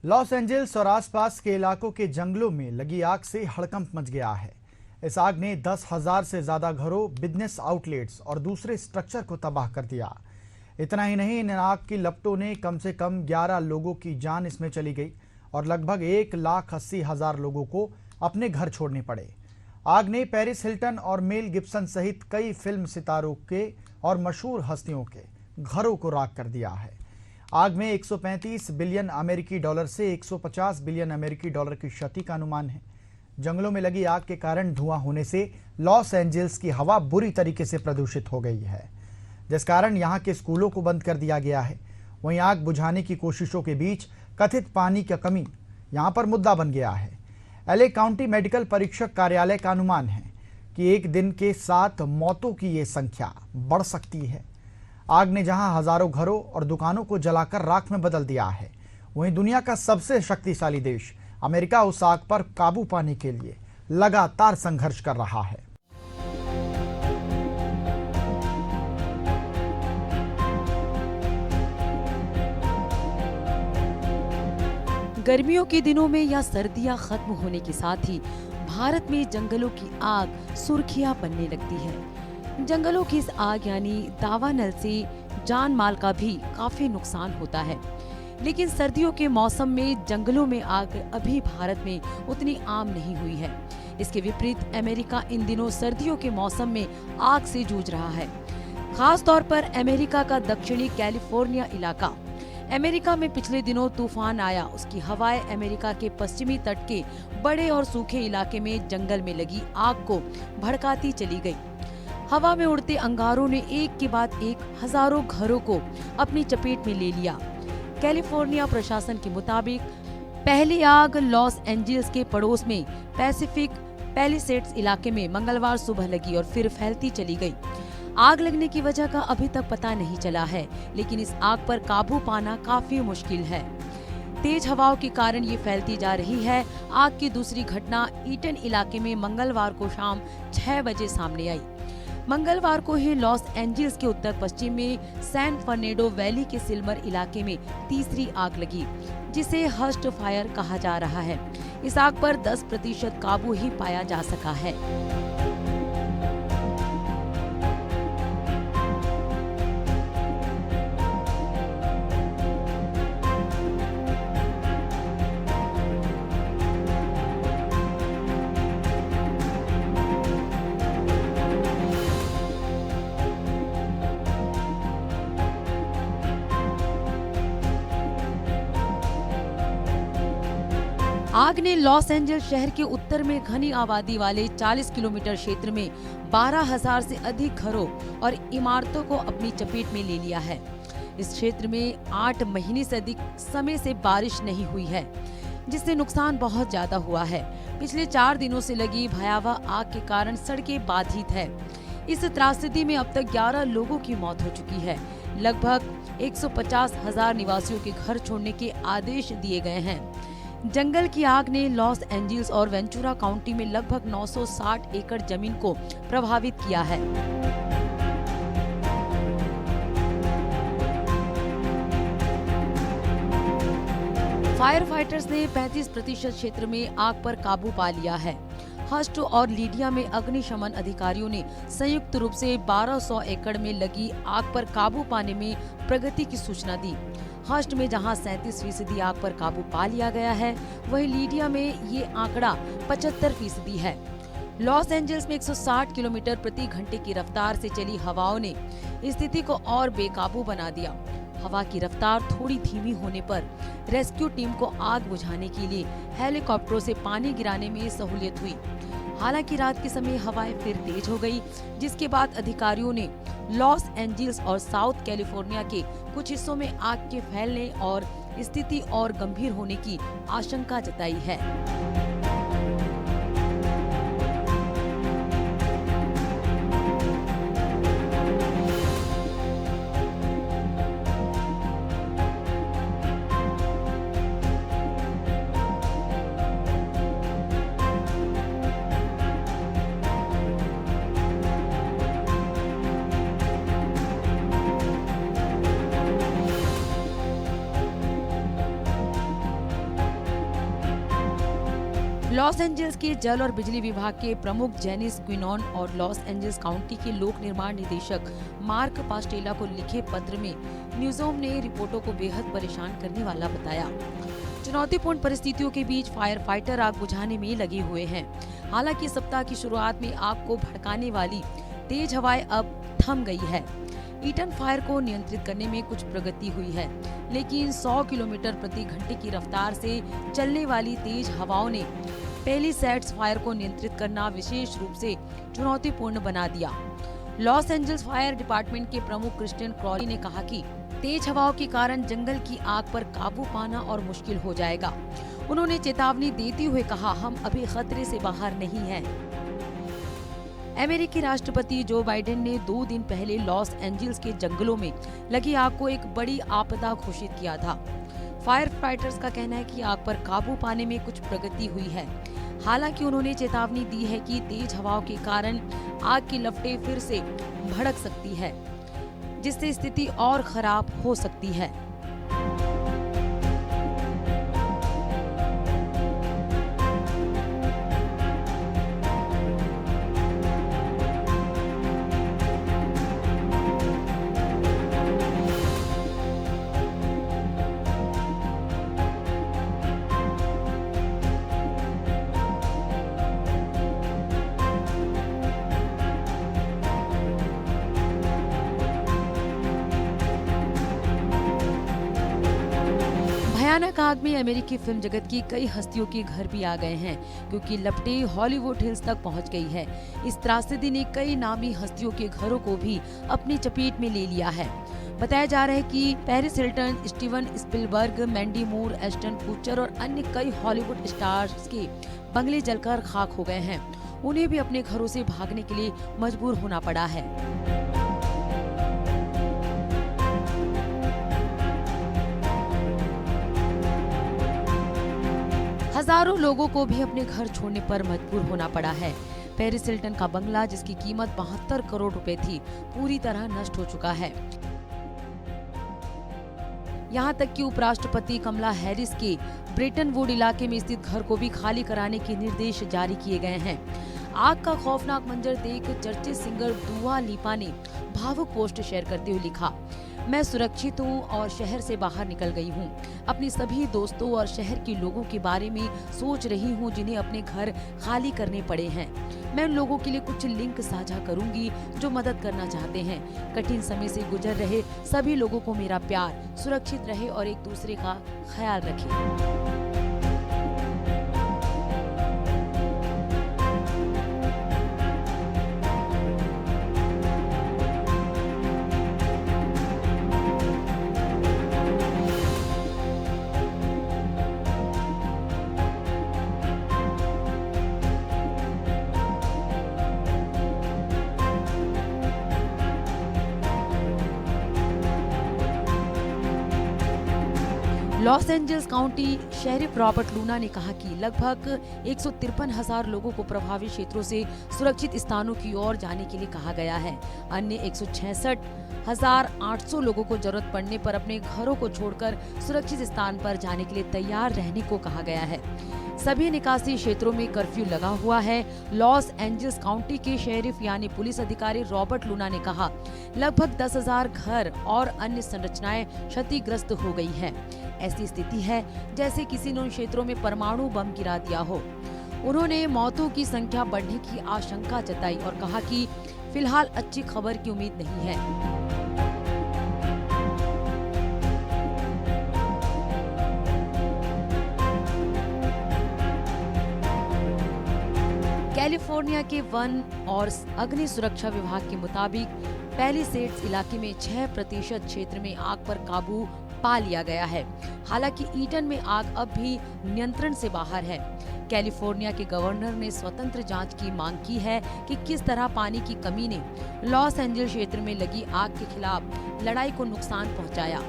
Los Angeles और आसपास के इलाकों के जंगलों में लगी आग से हड़कंप मच गया है। इस आग ने 10,000 से ज्यादा घरों, बिजनेस आउटलेट्स और दूसरे स्ट्रक्चर को तबाह कर दिया। इतना ही नहीं, इन आग की लपटों ने कम से कम 11 लोगों की जान इसमें चली गई और लगभग 1,80,000 लोगों को अपने घर छोड़ने पड़े। आग ने पेरिस हिल्टन और मेल गिब्सन सहित कई फिल्म सितारों के और मशहूर हस्तियों के घरों को राख कर दिया है। आग में 135 बिलियन अमेरिकी डॉलर से 150 बिलियन अमेरिकी डॉलर की क्षति का अनुमान है। जंगलों में लगी आग के कारण धुआं होने से लॉस एंजल्स की हवा बुरी तरीके से प्रदूषित हो गई है, जिस कारण यहां के स्कूलों को बंद कर दिया गया है। वहीं आग बुझाने की कोशिशों के बीच कथित पानी की कमी यहां पर मुद्दा बन गया है। एलए काउंटी मेडिकल परीक्षक कार्यालय का अनुमान है कि एक दिन के 7 मौतों की ये संख्या बढ़ सकती है। आग ने जहां हजारों घरों और दुकानों को जलाकर राख में बदल दिया है, वहीं दुनिया का सबसे शक्तिशाली देश अमेरिका उस आग पर काबू पाने के लिए लगातार संघर्ष कर रहा है। गर्मियों के दिनों में या सर्दियां खत्म होने के साथ ही भारत में जंगलों की आग सुर्खियां बनने लगती है। जंगलों की इस आग यानी दावानल से जान माल का भी काफी नुकसान होता है, लेकिन सर्दियों के मौसम में जंगलों में आग अभी भारत में उतनी आम नहीं हुई है। इसके विपरीत अमेरिका इन दिनों सर्दियों के मौसम में आग से जूझ रहा है। खास तौर पर अमेरिका का दक्षिणी कैलिफोर्निया इलाका। अमेरिका में पिछले दिनों तूफान आया, उसकी हवाएं अमेरिका के पश्चिमी तट के बड़े और सूखे इलाके में जंगल में लगी आग को भड़काती चली गई। हवा में उड़ते अंगारों ने एक के बाद एक हजारों घरों को अपनी चपेट में ले लिया। कैलिफोर्निया प्रशासन के मुताबिक पहली आग लॉस एंजल्स के पड़ोस में पैसिफिक पैलिसेड्स इलाके में मंगलवार सुबह लगी और फिर फैलती चली गई। आग लगने की वजह का अभी तक पता नहीं चला है, लेकिन इस आग पर काबू पाना काफी मुश्किल है। तेज हवाओं के कारण ये फैलती जा रही है। आग की दूसरी घटना ईटन इलाके में मंगलवार को शाम 6 बजे सामने आई। मंगलवार को ही लॉस एंजल्स के उत्तर पश्चिम में सैन फर्नेडो वैली के सिल्मर इलाके में तीसरी आग लगी, जिसे हस्ट फायर कहा जा रहा है। इस आग पर 10% काबू ही पाया जा सका है। आग ने लॉस एंजल्स शहर के उत्तर में घनी आबादी वाले 40 किलोमीटर क्षेत्र में 12,000 से अधिक घरों और इमारतों को अपनी चपेट में ले लिया है। इस क्षेत्र में 8 महीने से अधिक समय से बारिश नहीं हुई है, जिससे नुकसान बहुत ज्यादा हुआ है। पिछले 4 दिनों से लगी भयावह आग के कारण सड़कें बाधित है। इस त्रासदी में अब तक 11 लोगों की मौत हो चुकी है। लगभग 150,000 निवासियों के घर छोड़ने के आदेश दिए गए हैं। जंगल की आग ने लॉस एंजल्स और वेंचुरा काउंटी में लगभग 960 एकड़ जमीन को प्रभावित किया है। फायर फाइटर्स ने 35% क्षेत्र में आग पर काबू पा लिया है। हस्ट और लीडिया में अग्निशमन अधिकारियों ने संयुक्त रूप से 1200 एकड़ में लगी आग पर काबू पाने में प्रगति की सूचना दी। हस्ट में जहां 37% आग पर काबू पा लिया गया है, वहीं लीडिया में ये आंकड़ा 75% है। लॉस एंजल्स में 160 किलोमीटर प्रति घंटे की रफ्तार से चली हवाओं ने स्थिति को और बेकाबू बना दिया। हवा की रफ्तार थोड़ी धीमी होने पर रेस्क्यू टीम को आग बुझाने के लिए हेलीकॉप्टरों से पानी गिराने में सहूलियत हुई। हालांकि रात के समय हवाएं फिर तेज हो गई, जिसके बाद अधिकारियों ने लॉस एंजल्स और साउथ कैलिफोर्निया के कुछ हिस्सों में आग के फैलने और स्थिति और गंभीर होने की आशंका जताई है। लॉस एंजल्स के जल और बिजली विभाग के प्रमुख जेनिस क्विनोन और लॉस एंजल्स काउंटी के लोक निर्माण निदेशक मार्क पास्टेला को लिखे पत्र में न्यूज़ोम ने रिपोर्टों को बेहद परेशान करने वाला बताया। चुनौतीपूर्ण परिस्थितियों के बीच फायर फाइटर आग बुझाने में लगे हुए हैं। हालांकि सप्ताह की शुरुआत में आग को भड़काने वाली तेज हवाएं अब थम गई है। ईटन फायर को नियंत्रित करने में कुछ प्रगति हुई है, लेकिन 100 किलोमीटर प्रति घंटे की रफ्तार से चलने वाली तेज हवाओं ने पैलिसैड्स फायर को नियंत्रित करना विशेष रूप से चुनौतीपूर्ण बना दिया। लॉस एंजल्स फायर डिपार्टमेंट के प्रमुख क्रिस्टियन क्रॉली ने कहा कि तेज हवाओं के कारण जंगल की आग पर काबू पाना और मुश्किल हो जाएगा। उन्होंने चेतावनी देते हुए कहा, हम अभी खतरे से बाहर नहीं हैं। अमेरिकी राष्ट्रपति जो बाइडेन ने 2 दिन पहले लॉस एंजल्स के जंगलों में लगी आग को एक बड़ी आपदा घोषित किया था। फायर फाइटर्स का कहना है कि आग पर काबू पाने में कुछ प्रगति हुई है। हालांकि उन्होंने चेतावनी दी है कि तेज हवाओं के कारण आग की लपटें फिर से भड़क सकती है, जिससे स्थिति और खराब हो सकती है। भयानक आग में अमेरिकी फिल्म जगत की कई हस्तियों के घर भी आ गए हैं, क्योंकि लपटें हॉलीवुड हिल्स तक पहुंच गई है। इस त्रासदी ने कई नामी हस्तियों के घरों को भी अपनी चपेट में ले लिया है। बताया जा रहा है कि Paris Hilton, Steven Spielberg, Mandy मूर, एस्टन कुचर और अन्य कई हॉलीवुड स्टार्स के बंगले जलकर खाक हो गए हैं। उन्हें भी अपने घरों से भागने के लिए मजबूर होना पड़ा है। हजारों लोगों को भी अपने घर छोड़ने पर मजबूर होना पड़ा है। पेरिस हिल्टन का बंगला, जिसकी कीमत 72 करोड़ रुपए थी, पूरी तरह नष्ट हो चुका है। यहाँ तक कि उपराष्ट्रपति कमला हैरिस के ब्रेटन वुड इलाके में स्थित घर को भी खाली कराने के निर्देश जारी किए गए हैं। आग का खौफनाक मंजर देख चर्चित सिंगर दुआ लिपा ने भावुक पोस्ट शेयर करते हुए लिखा, मैं सुरक्षित हूँ और शहर से बाहर निकल गई हूँ। अपनी सभी दोस्तों और शहर के लोगों के बारे में सोच रही हूँ जिन्हें अपने घर खाली करने पड़े हैं। मैं उन लोगों के लिए कुछ लिंक साझा करूंगी जो मदद करना चाहते हैं। कठिन समय से गुजर रहे सभी लोगों को मेरा प्यार, सुरक्षित रहे और एक दूसरे का ख्याल रखें। Los Angeles county sheriff Robert Luna ने कहा कि लगभग 153,000 लोगों को प्रभावित क्षेत्रों से सुरक्षित स्थानों की ओर जाने के लिए कहा गया है। अन्य 166,800 लोगों को जरूरत पड़ने पर अपने घरों को छोड़कर सुरक्षित स्थान पर जाने के लिए तैयार रहने को कहा गया है। सभी निकासी क्षेत्रों में कर्फ्यू लगा हुआ है। लॉस एंजल्स काउंटी के शेरिफ यानी पुलिस अधिकारी रॉबर्ट लूना ने कहा, लगभग 10,000 घर और अन्य संरचनाएं क्षतिग्रस्त हो गई है। ऐसी स्थिति है जैसे किसी ने उन क्षेत्रों में परमाणु बम गिरा दिया हो। उन्होंने मौतों की संख्या बढ़ने की आशंका जताई और कहा कि फिलहाल अच्छी खबर की उम्मीद नहीं है। कैलिफोर्निया के वन और अग्नि सुरक्षा विभाग के मुताबिक पैलिसेड्स इलाके में 6% क्षेत्र में आग पर काबू पा लिया गया है। हालांकि ईटन में आग अब भी नियंत्रण से बाहर है। कैलिफोर्निया के गवर्नर ने स्वतंत्र जांच की मांग की है कि किस तरह पानी की कमी ने लॉस एंजल्स क्षेत्र में लगी आग के खिलाफ लड़ाई को नुकसान पहुंचाया।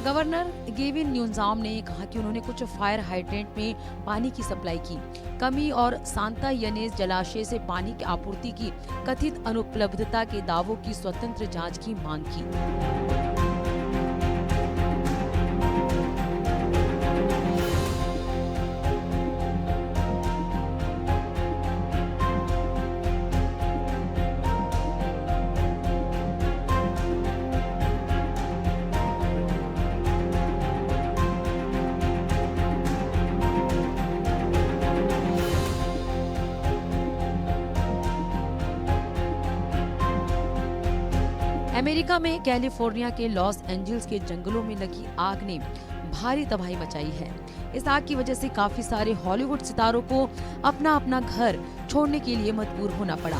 गवर्नर गेविन न्यूज़ाम ने कहा कि उन्होंने कुछ फायर हाइड्रेंट में पानी की सप्लाई की कमी और सांता यनेस जलाशय से पानी की आपूर्ति की कथित अनुपलब्धता के दावों की स्वतंत्र जांच की मांग की। अमेरिका में कैलिफोर्निया के लॉस एंजल्स के जंगलों में लगी आग ने भारी तबाही मचाई है। इस आग की वजह से काफी सारे हॉलीवुड सितारों को अपना अपना घर छोड़ने के लिए मजबूर होना पड़ा।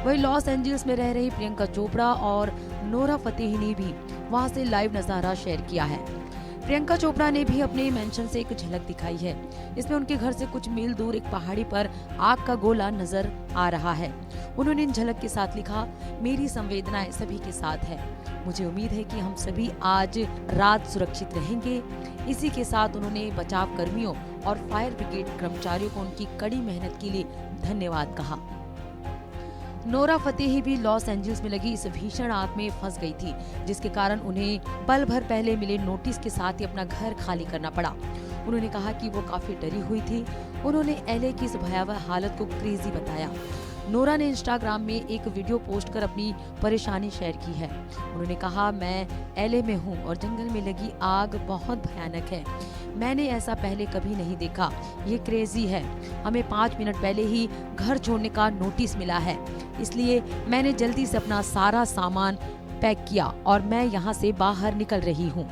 वहीं लॉस एंजल्स में रह रही प्रियंका चोपड़ा और नोरा फतेही ने भी वहां से लाइव नजारा शेयर किया है। प्रियंका चोपड़ा ने भी अपने मेंशन से एक झलक दिखाई है। इसमें उनके घर से कुछ मील दूर एक पहाड़ी पर आग का गोला नजर आ रहा है। उन्होंने इन झलक के साथ लिखा, मेरी संवेदनाएं सभी के साथ है। मुझे उम्मीद है कि हम सभी आज रात सुरक्षित रहेंगे। इसी के साथ उन्होंने बचाव कर्मियों और फायर ब्रिगेड कर्मचारियों को उनकी कड़ी मेहनत के लिए धन्यवाद कहा। नोरा फतेही भी लॉस एंजल्स में लगी इस भीषण आग में फंस गई थी, जिसके कारण उन्हें पल भर पहले मिले नोटिस के साथ ही अपना घर खाली करना पड़ा। उन्होंने कहा कि वो काफी डरी हुई थी। उन्होंने एलए की इस भयावह हालत को क्रेजी बताया। नोरा ने इंस्टाग्राम में एक वीडियो पोस्ट कर अपनी परेशानी शेयर की है। उन्होंने कहा, मैं एलए में हूँ और जंगल में लगी आग बहुत भयानक है। मैंने ऐसा पहले कभी नहीं देखा। ये क्रेजी है। हमें 5 मिनट पहले ही घर छोड़ने का नोटिस मिला है, इसलिए मैंने जल्दी से अपना सारा सामान पैक किया और मैं यहाँ से बाहर निकल रही हूँ।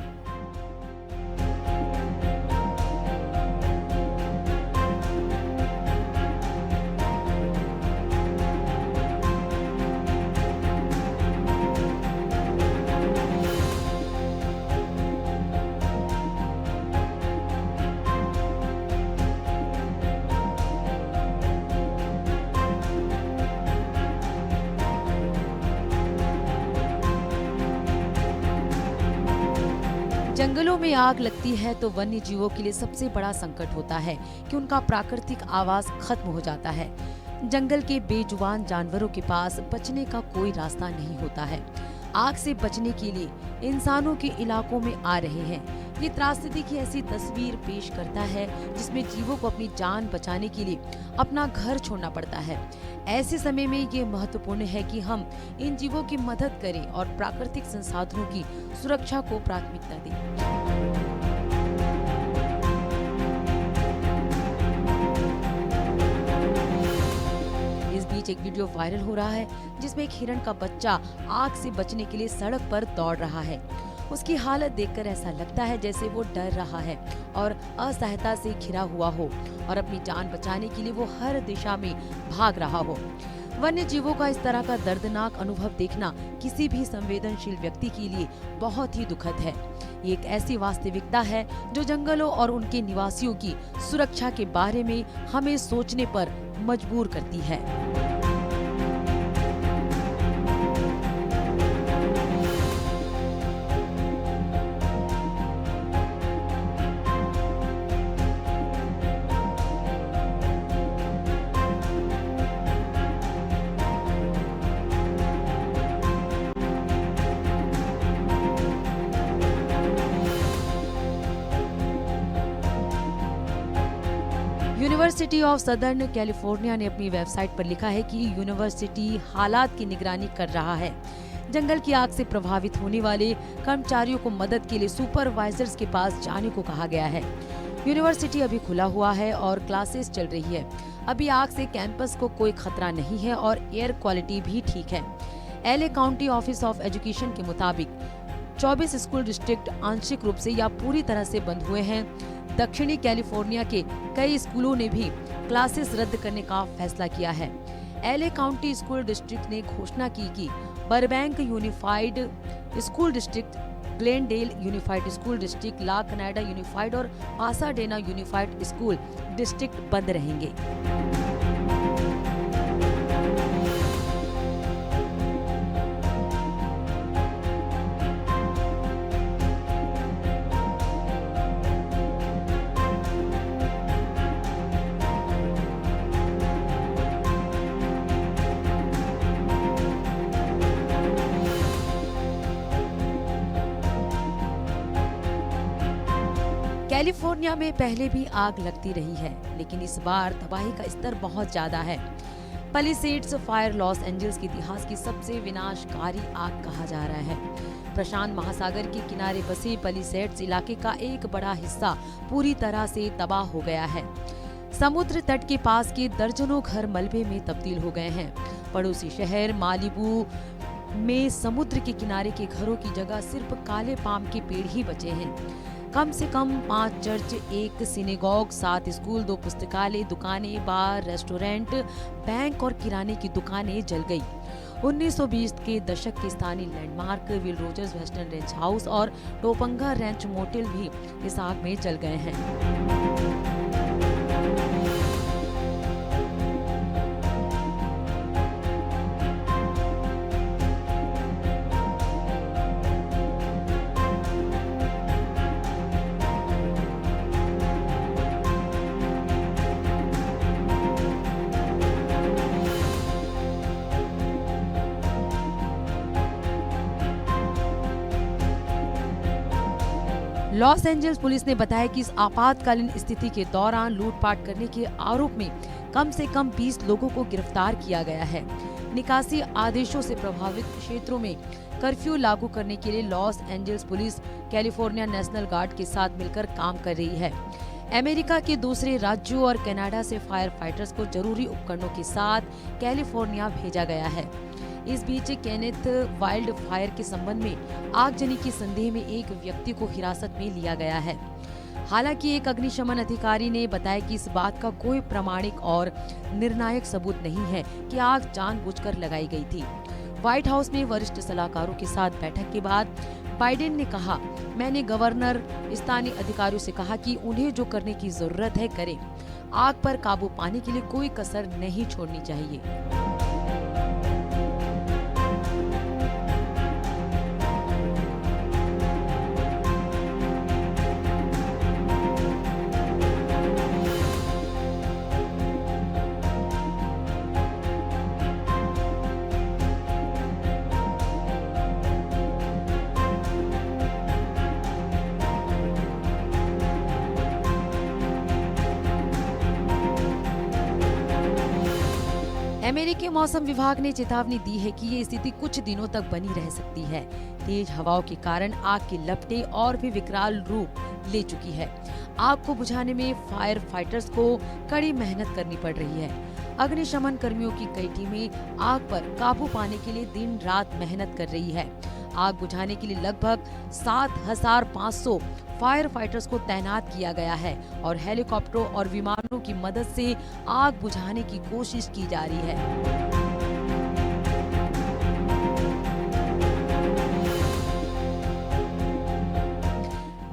जंगलों में आग लगती है तो वन्य जीवों के लिए सबसे बड़ा संकट होता है कि उनका प्राकृतिक आवास खत्म हो जाता है। जंगल के बेजुबान जानवरों के पास बचने का कोई रास्ता नहीं होता है। आग से बचने के लिए इंसानों के इलाकों में आ रहे हैं। ये त्रासदी की ऐसी तस्वीर पेश करता है जिसमें जीवों को अपनी जान बचाने के लिए अपना घर छोड़ना पड़ता है। ऐसे समय में ये महत्वपूर्ण है कि हम इन जीवों की मदद करें और प्राकृतिक संसाधनों की सुरक्षा को प्राथमिकता दें। एक वीडियो वायरल हो रहा है जिसमें एक हिरण का बच्चा आग से बचने के लिए सड़क पर दौड़ रहा है। उसकी हालत देखकर ऐसा लगता है जैसे वो डर रहा है और असहायता से घिरा हुआ हो और अपनी जान बचाने के लिए वो हर दिशा में भाग रहा हो। वन्य जीवों का इस तरह का दर्दनाक अनुभव देखना किसी भी संवेदनशील व्यक्ति के लिए बहुत ही दुखद है। ये एक ऐसी वास्तविकता है जो जंगलों और उनके निवासियों की सुरक्षा के बारे में हमें सोचने पर मजबूर करती है। यूनिवर्सिटी ऑफ सदर्न कैलिफोर्निया ने अपनी वेबसाइट पर लिखा है कि यूनिवर्सिटी हालात की निगरानी कर रहा है। जंगल की आग से प्रभावित होने वाले कर्मचारियों को मदद के लिए सुपरवाइजर्स के पास जाने को कहा गया है। यूनिवर्सिटी अभी खुला हुआ है और क्लासेस चल रही है। अभी आग से कैंपस को कोई खतरा नहीं है और एयर क्वालिटी भी ठीक है। LA county office of education के मुताबिक 24 स्कूल डिस्ट्रिक्ट आंशिक रूप से या पूरी तरह से बंद हुए हैं। दक्षिणी कैलिफोर्निया के कई स्कूलों ने भी क्लासेस रद्द करने का फैसला किया है। एलए काउंटी स्कूल डिस्ट्रिक्ट ने घोषणा की कि Burbank Unified School District, Glendale Unified School District, La Canada Unified और पासाडेना यूनिफाइड स्कूल डिस्ट्रिक्ट बंद रहेंगे। कैलिफोर्निया में पहले भी आग लगती रही है, लेकिन इस बार तबाही का स्तर बहुत ज्यादा है। पैलिसेड्स फायर लॉस एंजल्स के इतिहास की सबसे विनाशकारी आग कहा जा रहा है। प्रशांत महासागर के किनारे बसे पैलिसेड्स इलाके का एक बड़ा हिस्सा पूरी तरह से तबाह हो गया है। समुद्र तट के पास के दर्जनों घर मलबे में तब्दील हो गए हैं। पड़ोसी शहर मालिबू में समुद्र के किनारे के घरों की जगह सिर्फ काले पाम के पेड़ ही बचे हैं। कम से कम 5 चर्च, 1 सिनेगॉग, 7 स्कूल, 2 पुस्तकालय, दुकानें, बार, रेस्टोरेंट, बैंक और किराने की दुकानें जल गई। 1920 के दशक के स्थानीय landmark Will Rogers western ranch house और टोपंगा रेंच मोटेल भी इस आग में जल गए हैं। लॉस एंजल्स पुलिस ने बताया कि इस आपातकालीन स्थिति के दौरान लूटपाट करने के आरोप में कम से कम 20 लोगों को गिरफ्तार किया गया है। निकासी आदेशों से प्रभावित क्षेत्रों में कर्फ्यू लागू करने के लिए Los Angeles police California national guard के साथ मिलकर काम कर रही है। अमेरिका के दूसरे राज्यों और कनाडा से फायर फाइटर्स को जरूरी उपकरणों के साथ कैलिफोर्निया भेजा गया है। इस बीच केनेथ वाइल्ड फायर के संबंध में आगजनी के संदेह में एक व्यक्ति को हिरासत में लिया गया है। हालांकि एक अग्निशमन अधिकारी ने बताया कि इस बात का कोई प्रामाणिक और निर्णायक सबूत नहीं है कि आग जानबूझकर लगाई गई थी। व्हाइट हाउस में वरिष्ठ सलाहकारों के साथ बैठक के बाद बाइडेन ने कहा, मैंने गवर्नर, स्थानीय अधिकारियों से कहा कि उन्हें जो करने की जरूरत है करें। आग पर काबू पाने के लिए कोई कसर नहीं छोड़नी चाहिए। अमेरिकी मौसम विभाग ने चेतावनी दी है कि ये स्थिति कुछ दिनों तक बनी रह सकती है। तेज हवाओं के कारण आग की लपटें और भी विकराल रूप ले चुकी है। आग को बुझाने में फायर फाइटर्स को कड़ी मेहनत करनी पड़ रही है। अग्निशमन कर्मियों की कई टीमें आग पर काबू पाने के लिए दिन रात मेहनत कर रही है। आग बुझाने के लिए लगभग 7,500 फायर फाइटर्स को तैनात किया गया है और हेलीकॉप्टरों और विमानों की मदद से आग बुझाने की कोशिश की जा रही है।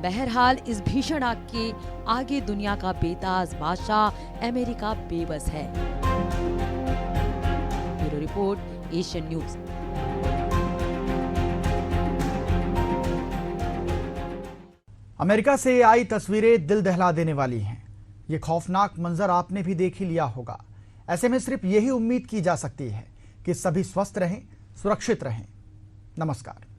बहरहाल इस भीषण आग के आगे दुनिया का बेताज बादशाह अमेरिका बेबस है। Bureau report, Asian news. America से आई तस्वीरें दिल दहला देने वाली हैं। ये खौफनाक मंजर आपने भी देख ही लिया होगा। ऐसे में सिर्फ यही उम्मीद की जा सकती है कि सभी स्वस्थ रहें, सुरक्षित रहें। नमस्कार।